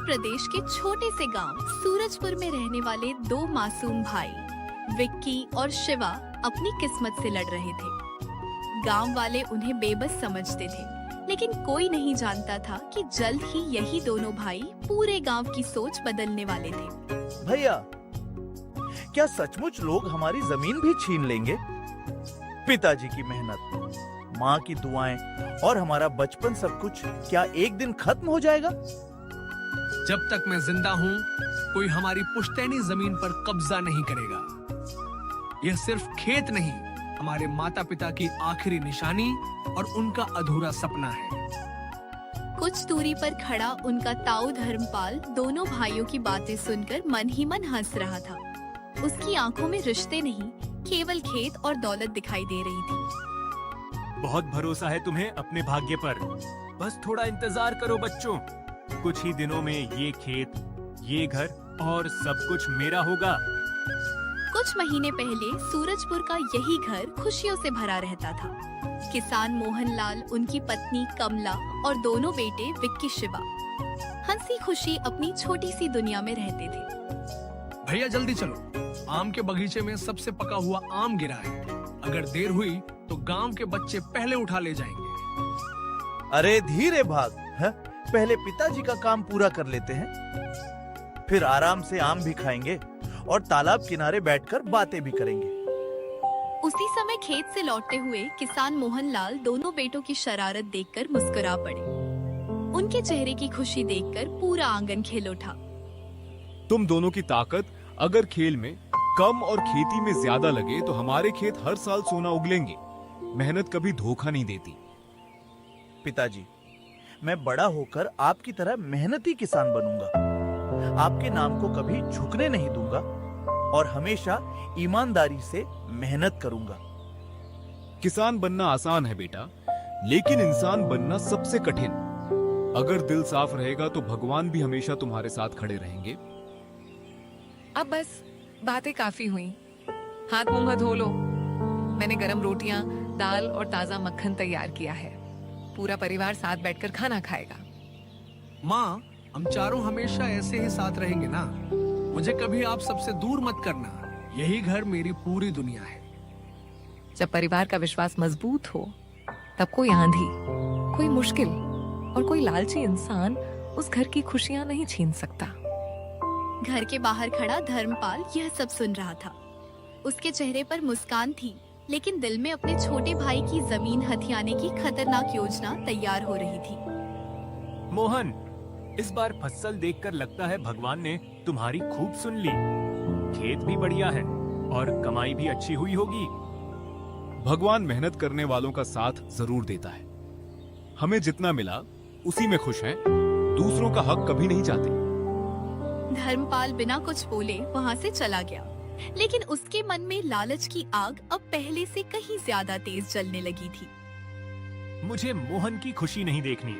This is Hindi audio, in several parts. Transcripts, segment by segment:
प्रदेश के छोटे से गांव सूरजपुर में रहने वाले दो मासूम भाई विक्की और शिवा अपनी किस्मत से लड़ रहे थे। गांव वाले उन्हें बेबस समझते थे, लेकिन कोई नहीं जानता था कि जल्द ही यही दोनों भाई पूरे गांव की सोच बदलने वाले थे। भैया, क्या सचमुच लोग हमारी जमीन भी छीन लेंगे? पिताजी की मेहनत, माँ की दुआएं और हमारा बचपन सब कुछ क्या एक दिन खत्म हो जाएगा? जब तक मैं जिंदा हूँ, कोई हमारी पुश्तैनी जमीन पर कब्जा नहीं करेगा। यह सिर्फ खेत नहीं, हमारे माता पिता की आखिरी निशानी और उनका अधूरा सपना है। कुछ दूरी पर खड़ा उनका ताऊ धर्मपाल दोनों भाइयों की बातें सुनकर मन ही मन हंस रहा था। उसकी आंखों में रिश्ते नहीं, केवल खेत और दौलत दिखाई दे रही थी। बहुत भरोसा है तुम्हें अपने भाग्य पर। बस थोड़ा इंतजार करो बच्चों। कुछ ही दिनों में ये खेत, ये घर और सब कुछ मेरा होगा। कुछ महीने पहले सूरजपुर का यही घर खुशियों से भरा रहता था। किसान मोहनलाल, उनकी पत्नी कमला और दोनों बेटे विक्की शिवा हंसी खुशी अपनी छोटी सी दुनिया में रहते थे। भैया जल्दी चलो, आम के बगीचे में सबसे पका हुआ आम गिरा है। अगर देर हुई तो गांव के बच्चे पहले उठा ले जाएंगे। अरे धीरे भाग, है? पहले पिताजी का काम पूरा कर लेते हैं, फिर आराम से आम भी खाएंगे और तालाब किनारे बैठकर बातें भी करेंगे। उसी समय खेत से लौटते हुए किसान मोहनलाल दोनों बेटों की शरारत देखकर मुस्कुरा पड़े। उनके चेहरे की खुशी देखकर पूरा आंगन खिल उठा। तुम दोनों की ताकत अगर खेल में कम और खेती में ज्यादा लगे तो हमारे खेत हर साल सोना उगलेंगे। मेहनत कभी धोखा नहीं देती। पिताजी, मैं बड़ा होकर आपकी तरह मेहनती किसान बनूंगा। आपके नाम को कभी झुकने नहीं दूंगा और हमेशा ईमानदारी से मेहनत करूंगा। किसान बनना आसान है बेटा, लेकिन इंसान बनना सबसे कठिन। अगर दिल साफ रहेगा तो भगवान भी हमेशा तुम्हारे साथ खड़े रहेंगे। अब बस बातें काफी हुई, हाथ मुंह धो लो। मैंने गरम रोटियां, दाल और ताजा मक्खन तैयार किया है। पूरा परिवार साथ बैठकर खाना खाएगा। माँ, हम चारों हमेशा ऐसे ही साथ रहेंगे ना। मुझे कभी आप सबसे दूर मत करना। यही घर मेरी पूरी दुनिया है। जब परिवार का विश्वास मजबूत हो, तब कोई आंधी, कोई मुश्किल और कोई लालची इंसान उस घर की खुशियां नहीं छीन सकता। घर के बाहर खड़ा धर्मपाल यह सब सुन रहा था। उसके चेहरे पर मुस्कान थी, लेकिन दिल में अपने छोटे भाई की जमीन हथियाने की खतरनाक योजना तैयार हो रही थी। मोहन, इस बार फसल देखकर लगता है भगवान ने तुम्हारी खूब सुन ली। खेत भी बढ़िया है और कमाई भी अच्छी हुई होगी। भगवान मेहनत करने वालों का साथ जरूर देता है। हमें जितना मिला उसी में खुश हैं। दूसरों का हक कभी नहीं चाहते। धर्मपाल बिना कुछ बोले वहाँ से चला गया, लेकिन उसके मन में लालच की आग अब पहले से कहीं ज्यादा तेज जलने लगी थी। मुझे मोहन की खुशी नहीं देखनी,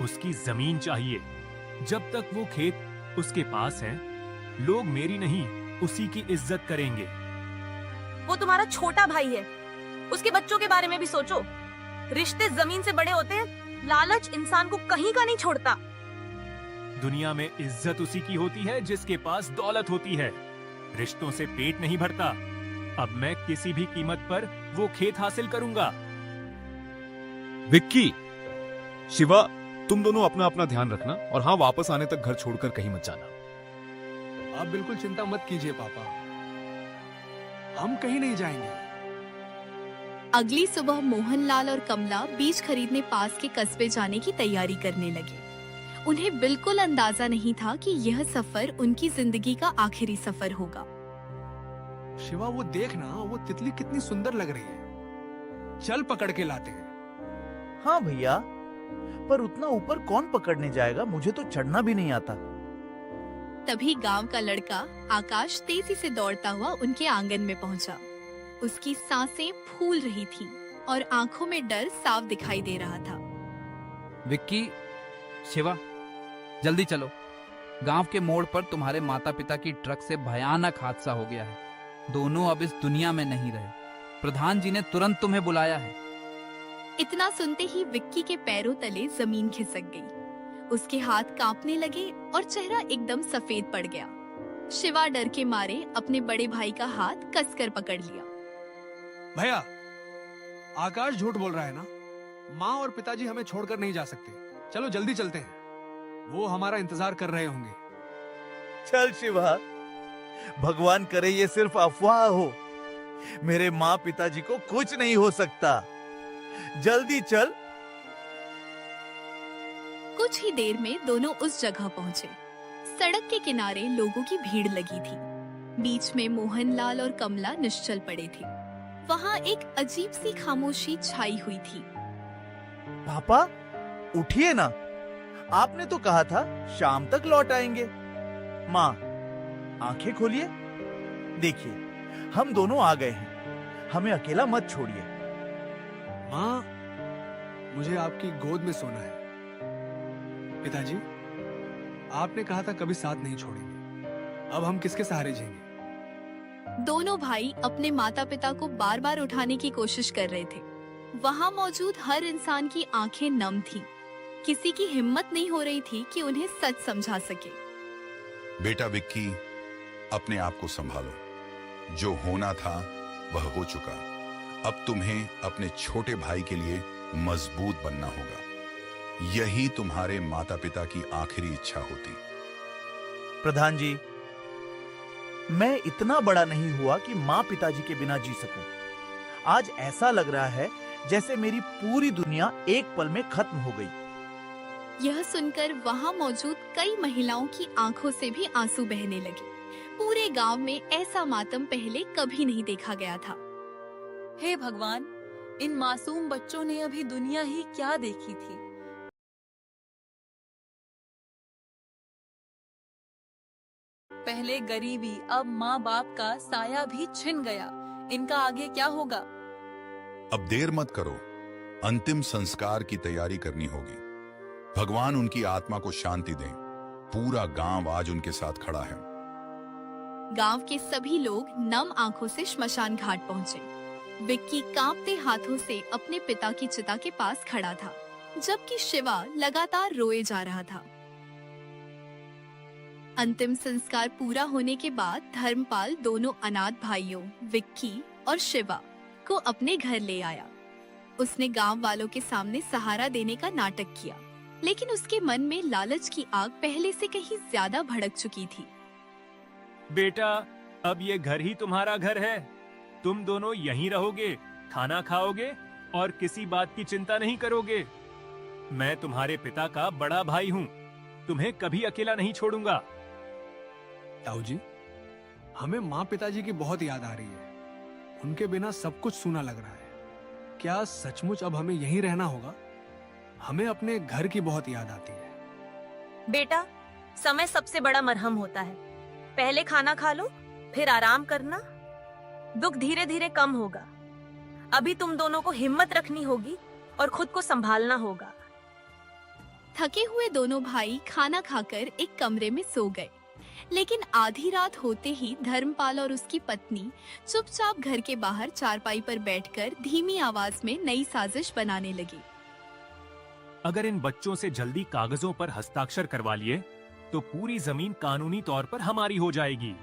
उसकी जमीन चाहिए। जब तक वो खेत उसके पास है, लोग मेरी नहीं उसी की इज्जत करेंगे। वो तुम्हारा छोटा भाई है, उसके बच्चों के बारे में भी सोचो। रिश्ते जमीन से बड़े होते हैं। लालच इंसान को कहीं का नहीं छोड़ता। दुनिया में इज्जत उसी की होती है जिसके पास दौलत होती है। रिश्तों से पेट नहीं भरता। अब मैं किसी भी कीमत पर वो खेत हासिल करूंगा। विक्की, शिवा, तुम दोनों अपना अपना ध्यान रखना और हाँ, वापस आने तक घर छोड़कर कहीं मत जाना। आप बिल्कुल चिंता मत कीजिए पापा, हम कहीं नहीं जाएंगे। अगली सुबह मोहनलाल और कमला बीज खरीदने पास के कस्बे जाने की तैयारी करने लगे। उन्हें बिल्कुल अंदाजा नहीं था कि यह सफर उनकी जिंदगी का आखिरी सफर होगा। शिवा, वो देखना, वो तितली कितनी सुंदर लग रही है। चल पकड़ के लाते हैं। हाँ भैया, पर उतना ऊपर कौन पकड़ने जाएगा? मुझे तो चढ़ना भी नहीं आता। तभी गांव का लड़का आकाश तेजी से दौड़ता हुआ उनके आंगन में पहुंचा। उसकी सांसें फूल रही थीं और आंखों में डर साफ दिखाई दे रहा था। विक्की, शिवा, जल्दी चलो। गांव के मोड़ पर तुम्हारे माता पिता की ट्रक से भयानक हादसा हो गया है। दोनों अब इस दुनिया में नहीं रहे। प्रधान जी ने तुरंत तुम्हें बुलाया है। इतना सुनते ही विक्की के पैरों तले जमीन खिसक गई। उसके हाथ कांपने लगे और चेहरा एकदम सफेद पड़ गया। शिवा डर के मारे अपने बड़े भाई का हाथ कसकर पकड़ लिया। भैया, आकाश झूठ बोल रहा है ना? माँ और पिताजी हमें छोड़कर नहीं जा सकते। चलो जल्दी चलते हैं, वो हमारा इंतजार कर रहे होंगे। चल शिवा, भगवान करे ये सिर्फ अफवाह हो। मेरे माँ पिताजी को कुछ नहीं हो सकता। जल्दी चल। कुछ ही देर में दोनों उस जगह पहुंचे। सड़क के किनारे लोगों की भीड़ लगी थी। बीच में मोहनलाल और कमला निश्चल पड़े थे। वहाँ एक अजीब सी खामोशी छाई हुई थी। पापा, उठिए ना। आपने तो कहा था शाम तक लौट आएंगे। माँ, आंखें खोलिए। देखिए, हम दोनों आ गए हैं। हमें अकेला मत छोड़िए। माँ, मुझे आपकी गोद में सोना है। पिताजी, आपने कहा था कभी साथ नहीं छोड़ेंगे। अब हम किसके सहारे जिएंगे? दोनों भाई अपने माता पिता को बार बार उठाने की कोशिश कर रहे थे। वहाँ मौजूद हर इंसान की आंखें नम थीं। किसी की हिम्मत नहीं हो रही थी कि उन्हें सच समझा सके। बेटा विक्की, अपने आप को संभालो। जो होना था वह हो चुका। अब तुम्हें अपने छोटे भाई के लिए मजबूत बनना होगा। यही तुम्हारे माता पिता की आखिरी इच्छा होती। प्रधान जी, मैं इतना बड़ा नहीं हुआ कि माँ पिताजी के बिना जी सकूं। आज ऐसा लग रहा है जैसे मेरी पूरी दुनिया एक पल में खत्म हो गई। यह सुनकर वहाँ मौजूद कई महिलाओं की आंखों से भी आंसू बहने लगे। पूरे गांव में ऐसा मातम पहले कभी नहीं देखा गया था। हे भगवान, इन मासूम बच्चों ने अभी दुनिया ही क्या देखी थी। पहले गरीबी, अब माँ बाप का साया भी छिन गया। इनका आगे क्या होगा? अब देर मत करो। अंतिम संस्कार की तैयारी करनी होगी। भगवान उनकी आत्मा को शांति दें। पूरा गांव आज उनके साथ खड़ा है। गांव के सभी लोग नम आंखों से श्मशान घाट पहुंचे। विक्की कांपते हाथों से अपने पिता की चिता के पास खड़ा था, जबकि शिवा लगातार रोए जा रहा था। अंतिम संस्कार पूरा होने के बाद धर्मपाल दोनों अनाथ भाइयों विक्की और शिवा को अपने घर ले आया। उसने गांव वालों के सामने सहारा देने का नाटक किया, लेकिन उसके मन में लालच की आग पहले से कहीं ज्यादा भड़क चुकी थी। बेटा, अब ये घर ही तुम्हारा घर है। तुम दोनों यहीं रहोगे, खाना खाओगे और किसी बात की चिंता नहीं करोगे। मैं तुम्हारे पिता का बड़ा भाई हूँ। तुम्हें कभी अकेला नहीं छोड़ूंगा। ताऊ जी, हमें माँ पिताजी की बहुत याद आ रही है। उनके बिना सब कुछ सूना लग रहा है। क्या सचमुच अब हमें यहीं रहना होगा? हमें अपने घर की बहुत याद आती है। बेटा, समय सबसे बड़ा मरहम होता है। पहले खाना खा लो, फिर आराम करना। दुख धीरे धीरे कम होगा। अभी तुम दोनों को हिम्मत रखनी होगी और खुद को संभालना होगा। थके हुए दोनों भाई खाना खाकर एक कमरे में सो गए, लेकिन आधी रात होते ही धर्मपाल और उसकी पत्नी चुपचाप घर के बाहर चारपाई पर बैठकर धीमी आवाज में नई साजिश बनाने लगी। अगर इन बच्चों से जल्दी कागजों पर हस्ताक्षर करवा लिए तो पूरी जमीन कानूनी तौर पर हमारी हो जाएगी।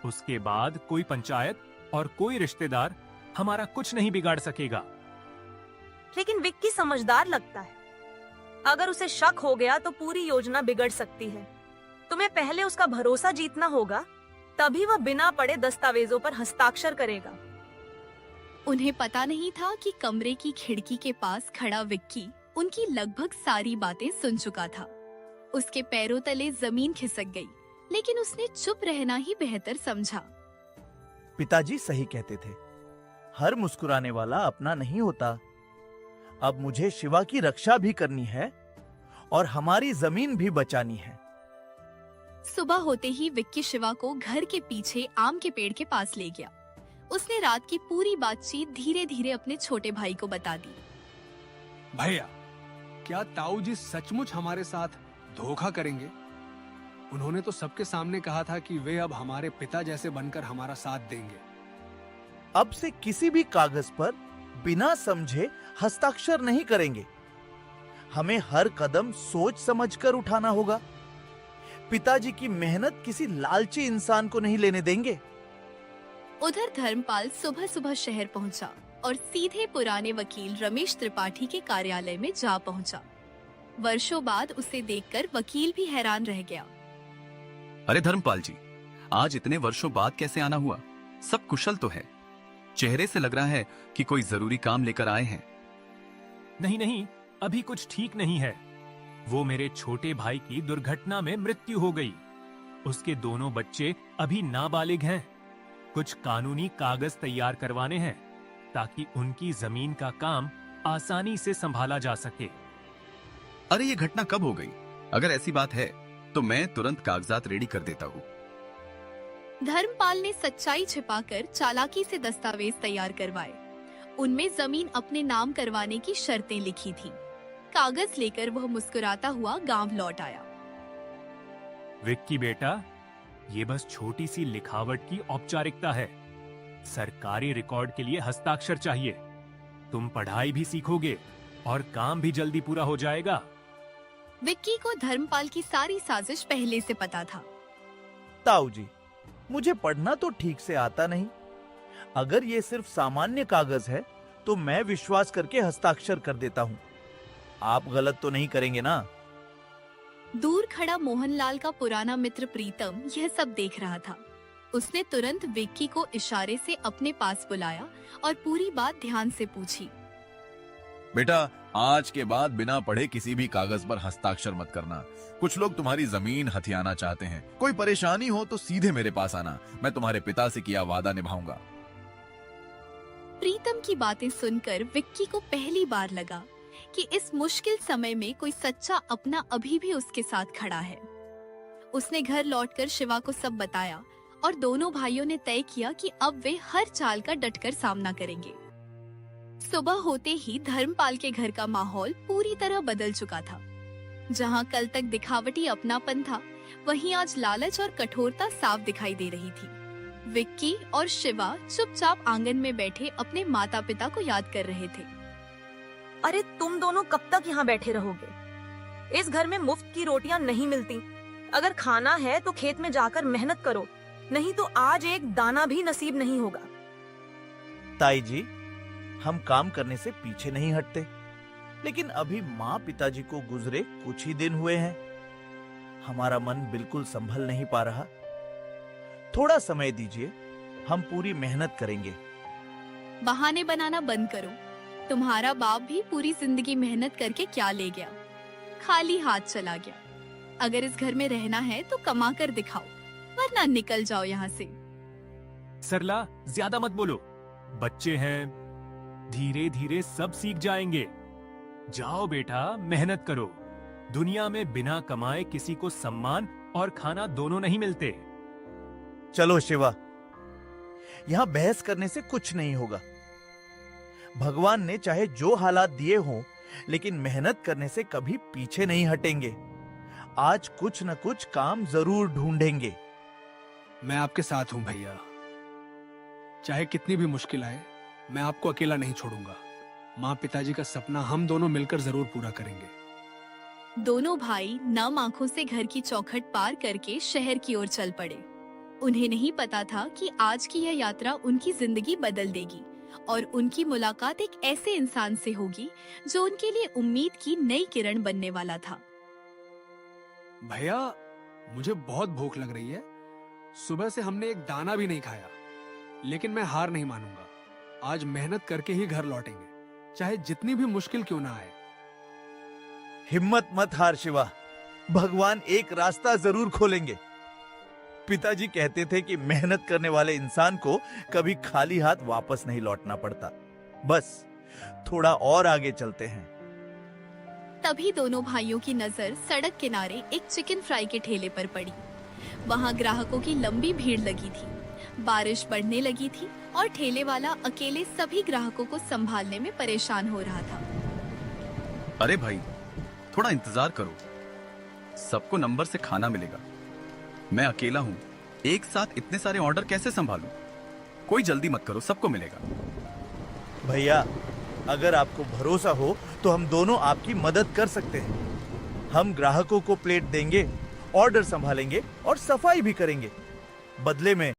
उसके बाद कोई पंचायत और कोई रिश्तेदार हमारा कुछ नहीं बिगाड़ सकेगा। लेकिन विक्की समझदार लगता है। अगर उसे शक हो गया तो पूरी योजना बिगड़ सकती है। तुम्हें पहले उसका भरोसा जीतना होगा, तभी वह बिना पढ़े दस्तावेजों पर हस्ताक्षर करेगा। उन्हें पता नहीं था कि कमरे की खिड़की के पास खड़ा विक्की उनकी लगभग सारी बातें सुन चुका था। उसके पैरों तले जमीन खिसक गई, लेकिन उसने चुप रहना ही बेहतर समझा। पिताजी सही कहते थे, हर मुस्कुराने वाला अपना नहीं होता। अब मुझे शिवा की रक्षा भी करनी है और हमारी जमीन भी बचानी है। सुबह होते ही विक्की शिवा को घर के पीछे आम के पेड़ के पास ले गया। उसने रात की पूरी बातचीत धीरे धीरे अपने छोटे भाई को बता दी। भैया, क्या ताऊ जी सचमुच हमारे साथ धोखा करेंगे? उन्होंने तो सबके सामने कहा था कि वे अब हमारे पिता जैसे बनकर हमारा साथ देंगे। अब से किसी भी कागज पर बिना समझे हस्ताक्षर नहीं करेंगे। हमें हर कदम सोच समझकर उठाना होगा। पिताजी की मेहनत किसी लालची इंसान को नहीं लेने देंगे। उधर धर्मपाल सुबह सुबह शहर पहुंचा और सीधे पुराने वकील रमेश त्रिपाठी के कार्यालय में जा पहुंचा। वर्षों बाद उसे देखकर वकील भी हैरान रह गया। अरे धर्मपाल जी, आज इतने वर्षों बाद कैसे आना हुआ? सब कुशल तो है? चेहरे से लग रहा है कि कोई जरूरी काम लेकर आए हैं। नहीं नहीं, अभी कुछ ठीक नहीं है। वो मेरे छोटे भाई की दुर्घटना में मृत्यु हो गई। उसके दोनों बच्चे अभी नाबालिग हैं। कुछ कानूनी कागज तैयार करवाने हैं ताकि उनकी जमीन का काम आसानी से संभाला जा सके। अरे ये घटना कब हो गई? अगर ऐसी बात है तो मैं तुरंत कागजात रेडी कर देता हूँ। धर्मपाल ने सच्चाई छिपाकर चालाकी से दस्तावेज तैयार करवाए। उनमें जमीन अपने नाम करवाने की शर्तें लिखी थीं। कागज लेकर वह मुस्कुराता हुआ गांव लौट आया। विक्की बेटा, ये बस छोटी सी लिखावट की औपचारिकता है। सरकारी रिकॉर्ड के लिए हस्ताक्षर चाहिए। तुम पढ़ाई भी सीखोगे और काम भी जल्दी पूरा हो जाएगा। विक्की को धर्मपाल की सारी साजिश पहले से पता था। ताऊ जी, मुझे पढ़ना तो ठीक से आता नहीं। अगर ये सिर्फ सामान्य कागज है तो मैं विश्वास करके हस्ताक्षर कर देता हूँ। आप गलत तो नहीं करेंगे ना? दूर खड़ा मोहनलाल का पुराना मित्र प्रीतम यह सब देख रहा था। उसने तुरंत विक्की को इशारे से अपने पास बुलाया और पूरी बात ध्यान से पूछी। बेटा, आज के बाद बिना पढ़े किसी भी कागज पर हस्ताक्षर मत करना। कुछ लोग तुम्हारी जमीन हथियाना चाहते हैं। कोई परेशानी हो तो सीधे मेरे पास आना। मैं तुम्हारे पिता से किया वादा निभाऊंगा। प्रीतम की बातें सुनकर विक्की को पहली बार लगा कि इस मुश्किल समय में कोई सच्चा अपना अभी भी उसके साथ खड़ा है। उसने घर लौटकर शिवा को सब बताया और दोनों भाइयों ने तय किया कि अब वे हर चाल का डटकर सामना करेंगे। सुबह होते ही धर्मपाल के घर का माहौल पूरी तरह बदल चुका था। जहां कल तक दिखावटी अपनापन था, वहीं आज लालच और कठोरता साफ दिखाई दे रही थी। विक्की और शिवा चुपचाप आंगन में बैठे अपने माता पिता को याद कर रहे थे। अरे तुम दोनों कब तक यहाँ बैठे रहोगे? इस घर में मुफ्त की रोटियां नहीं मिलती। अगर खाना है तो खेत में जाकर मेहनत करो, नहीं तो आज एक दाना भी नसीब नहीं होगा। ताई जी, हम काम करने से पीछे नहीं हटते, लेकिन अभी माँ पिताजी को गुजरे कुछ ही दिन हुए हैं। हमारा मन बिल्कुल संभल नहीं पा रहा। थोड़ा समय दीजिए, हम पूरी मेहनत करेंगे। बहाने बनाना बंद करो। तुम्हारा बाप भी पूरी जिंदगी मेहनत करके क्या ले गया? खाली हाथ चला गया। अगर इस घर में रहना है तो कमा कर दिखाओ, वरना निकल जाओ यहाँ से। सरला, ज्यादा मत बोलो। बच्चे हैं, धीरे धीरे सब सीख जाएंगे। जाओ बेटा, मेहनत करो। दुनिया में बिना कमाए किसी को सम्मान और खाना दोनों नहीं मिलते। चलो शिवा, यहाँ बहस करने से कुछ नहीं होगा। भगवान ने चाहे जो हालात दिए हों, लेकिन मेहनत करने से कभी पीछे नहीं हटेंगे। आज कुछ न कुछ काम जरूर ढूंढेंगे। मैं आपके साथ हूं भैया। चाहे कितनी भी मुश्किल आए, मैं आपको अकेला नहीं छोड़ूंगा। माँ पिताजी का सपना हम दोनों मिलकर जरूर पूरा करेंगे। दोनों भाई नम आंखों से घर की चौखट पार करके शहर की ओर चल पड़े। उन्हें नहीं पता था कि आज की यह यात्रा उनकी जिंदगी बदल देगी और उनकी मुलाकात एक ऐसे इंसान से होगी जो उनके लिए उम्मीद की नई किरण बनने वाला था। भैया, मुझे बहुत भूख लग रही है। सुबह से हमने एक दाना भी नहीं खाया, लेकिन मैं हार नहीं मानूंगा। आज मेहनत करके ही घर लौटेंगे, चाहे जितनी भी मुश्किल क्यों ना आए। हिम्मत मत हार शिवा, भगवान एक रास्ता जरूर खोलेंगे। पिताजी कहते थे कि मेहनत करने वाले इंसान को कभी खाली हाथ वापस नहीं लौटना पड़ता। बस थोड़ा और आगे चलते हैं। तभी दोनों भाइयों की नजर सड़क किनारे एक चिकन फ्राई के ठेले पर पड़ी। वहां ग्राहकों की लंबी भीड़ लगी थी। बारिश बढ़ने लगी थी और ठेले वाला अकेले सभी ग्राहकों को संभालने में परेशान हो रहा था। अरे भाई, थोड़ा इंतजार करो, सबको नंबर से खाना मिलेगा। मैं अकेला हूँ, एक साथ इतने सारे ऑर्डर कैसे संभालूं? कोई जल्दी मत करो, सबको मिलेगा। भैया, अगर आपको भरोसा हो तो हम दोनों आपकी मदद कर सकते हैं। हम ग्राहकों को प्लेट देंगे, ऑर्डर संभालेंगे और सफाई भी करेंगे। बदले में